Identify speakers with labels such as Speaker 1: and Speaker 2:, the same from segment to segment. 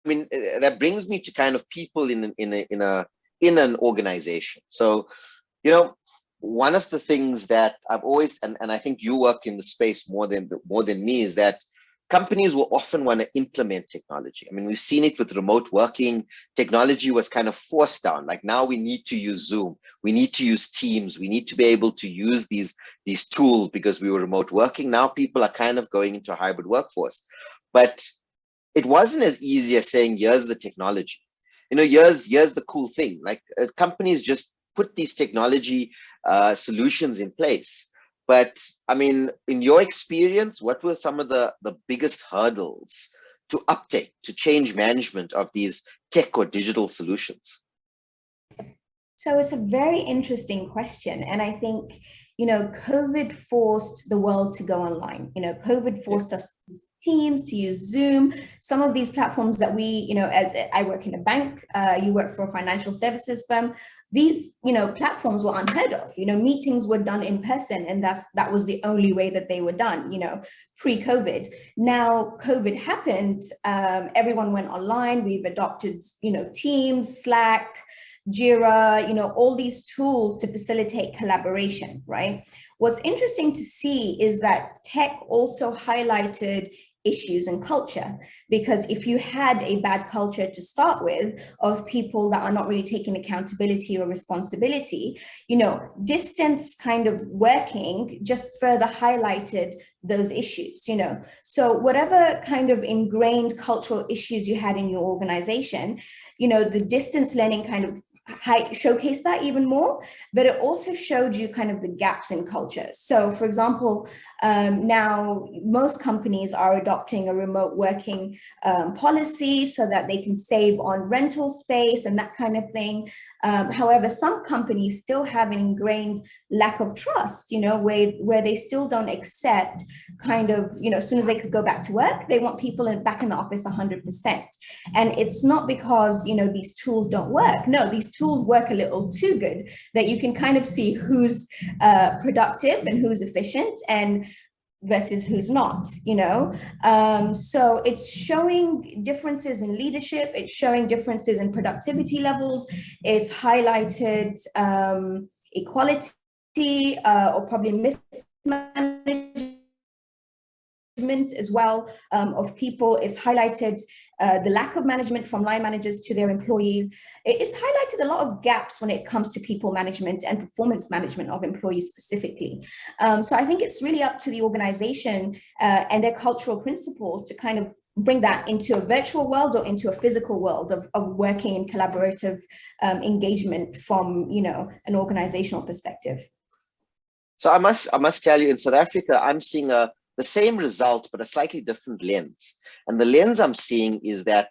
Speaker 1: mean, that brings me to kind of people in an organization. So, you know, one of the things that I've always, and I think you work in the space more than me, is that companies will often want to implement technology. I mean, we've seen it with remote working. Technology was kind of forced down. Like, now we need to use Zoom, we need to use Teams, we need to be able to use these tools because we were remote working. Now people are kind of going into a hybrid workforce, but it wasn't as easy as saying, here's the technology. Here's the cool thing. Like, companies just put these technology solutions in place. But I mean, in your experience, what were some of the biggest hurdles to uptake, to change management of these tech or digital solutions?
Speaker 2: So it's a very interesting question. And I think, COVID forced the world to go online. COVID
Speaker 1: Yeah.
Speaker 2: forced us to use Teams, to use Zoom, some of these platforms that we, as I work in a bank, you work for a financial services firm. These, platforms were unheard of. Meetings were done in person, and that was the only way that they were done, pre-COVID. Now COVID happened, everyone went online. We've adopted, Teams, Slack, Jira, all these tools to facilitate collaboration, right? What's interesting to see is that tech also highlighted issues and culture, because if you had a bad culture to start with of people that are not really taking accountability or responsibility, distance kind of working just further highlighted those issues. So whatever kind of ingrained cultural issues you had in your organization, the distance learning kind of showcase that even more, but it also showed you kind of the gaps in culture. So for example, now most companies are adopting a remote working policy so that they can save on rental space and that kind of thing. However, some companies still have an ingrained lack of trust, where they still don't accept kind of, as soon as they could go back to work, they want people back in the office 100%. And it's not because, these tools don't work. No, these tools work a little too good that you can kind of see who's productive and who's efficient and versus who's not, so it's showing differences in leadership, it's showing differences in productivity levels, it's highlighted equality or probably mismanagement as well of people. It's highlighted the lack of management from line managers to their employees. It's highlighted a lot of gaps when it comes to people management and performance management of employees specifically. So I think it's really up to the organization and their cultural principles to kind of bring that into a virtual world or into a physical world of working in collaborative engagement from, an organizational perspective.
Speaker 1: So I must tell you, in South Africa, I'm seeing the same result, but a slightly different lens. And the lens I'm seeing is that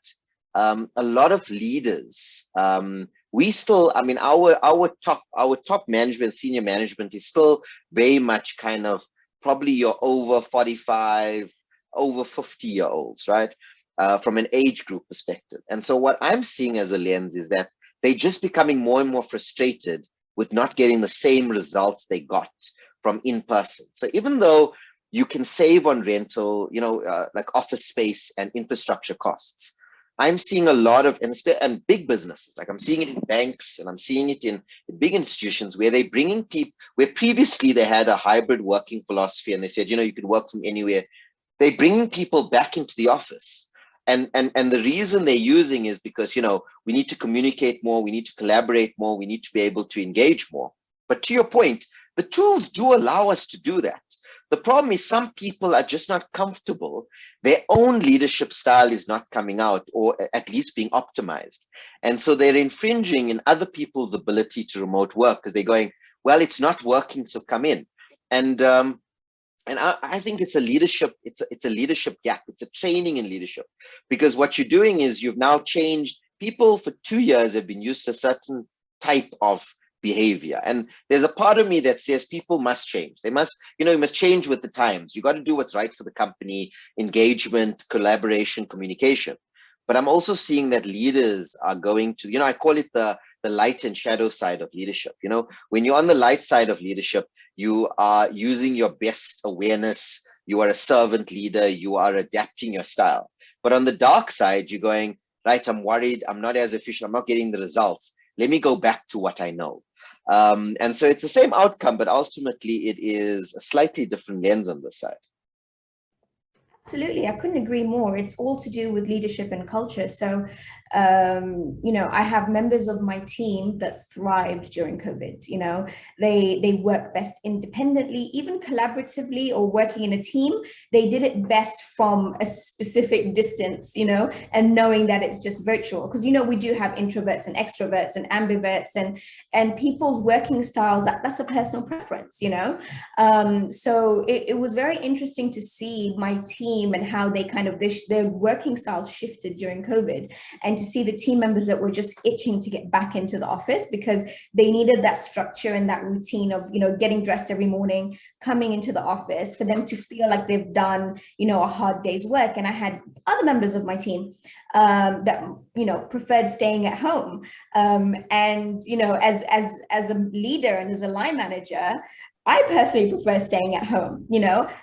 Speaker 1: a lot of leaders, we still, I mean, our top management, senior management, is still very much kind of probably your over 45, over 50-year-olds, right? From an age group perspective. And so what I'm seeing as a lens is that they're just becoming more and more frustrated with not getting the same results they got from in person. So even though you can save on rental, like office space and infrastructure costs, I'm seeing a lot of, and big businesses, like I'm seeing it in banks and I'm seeing it in big institutions where they're bringing people, where previously they had a hybrid working philosophy and they said, you could work from anywhere. They're bringing people back into the office. And the reason they're using is because, we need to communicate more, we need to collaborate more, we need to be able to engage more. But to your point, the tools do allow us to do that. The problem is some people are just not comfortable. Their own leadership style is not coming out, or at least being optimized. And so they're infringing in other people's ability to remote work because they're going, well, it's not working, so come in. And I think it's a leadership, it's a leadership gap. It's a training in leadership, because what you're doing is you've now changed. People for 2 years have been used to a certain type of behavior, and there's a part of me that says people must change. They must, you must change with the times. You got to do what's right for the company: engagement, collaboration, communication. But I'm also seeing that leaders are going to, I call it the light and shadow side of leadership. When you're on the light side of leadership, you are using your best awareness, you are a servant leader, you are adapting your style. But on the dark side, you're going, right, I'm worried, I'm not as efficient, I'm not getting the results. Let me go back to what I know. And so it's the same outcome, but ultimately it is a slightly different lens on this side.
Speaker 2: Absolutely, I couldn't agree more. It's all to do with leadership and culture. So, I have members of my team that thrived during COVID. They work best independently, even collaboratively or working in a team. They did it best from a specific distance, and knowing that it's just virtual. Because we do have introverts and extroverts and ambiverts, and people's working styles. That's a personal preference, So it was very interesting to see my team and how they kind of their working styles shifted during COVID, and to see the team members that were just itching to get back into the office because they needed that structure and that routine of getting dressed every morning, coming into the office, for them to feel like they've done a hard day's work. And I had other members of my team that preferred staying at home, and as a leader and as a line manager, I personally prefer staying at home,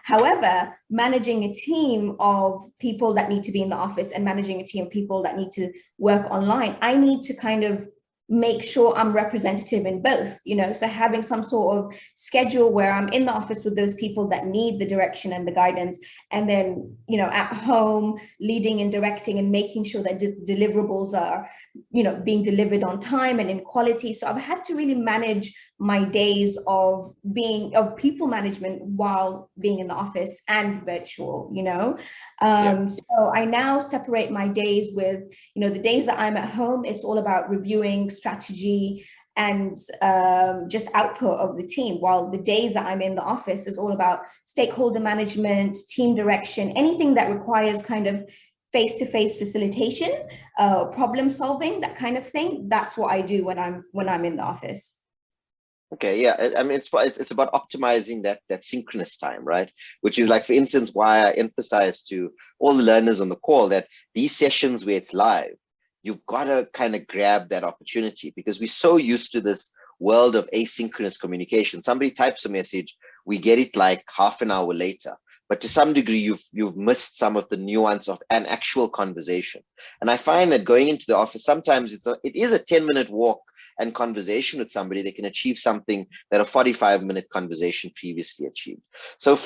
Speaker 2: However, managing a team of people that need to be in the office and managing a team of people that need to work online, I need to kind of make sure I'm representative in both, so having some sort of schedule where I'm in the office with those people that need the direction and the guidance, and then, at home, leading and directing and making sure that deliverables are, being delivered on time and in quality. So I've had to really manage my days of people management while being in the office and virtual, So I now separate my days with, the days that I'm at home, it's all about reviewing strategy and just output of the team, while the days that I'm in the office is all about stakeholder management, team direction, anything that requires kind of face-to-face facilitation, problem solving, that kind of thing. That's what I do when I'm in the office.
Speaker 1: Okay, yeah, I mean, it's about optimizing that synchronous time, right? Which is, like, for instance, why I emphasize to all the learners on the call that these sessions where it's live, you've got to kind of grab that opportunity, because we're so used to this world of asynchronous communication. Somebody types a message, we get it like half an hour later. But to some degree, you've missed some of the nuance of an actual conversation. And I find that going into the office, sometimes it is a 10-minute walk and conversation with somebody. They can achieve something that a 45-minute conversation previously achieved. So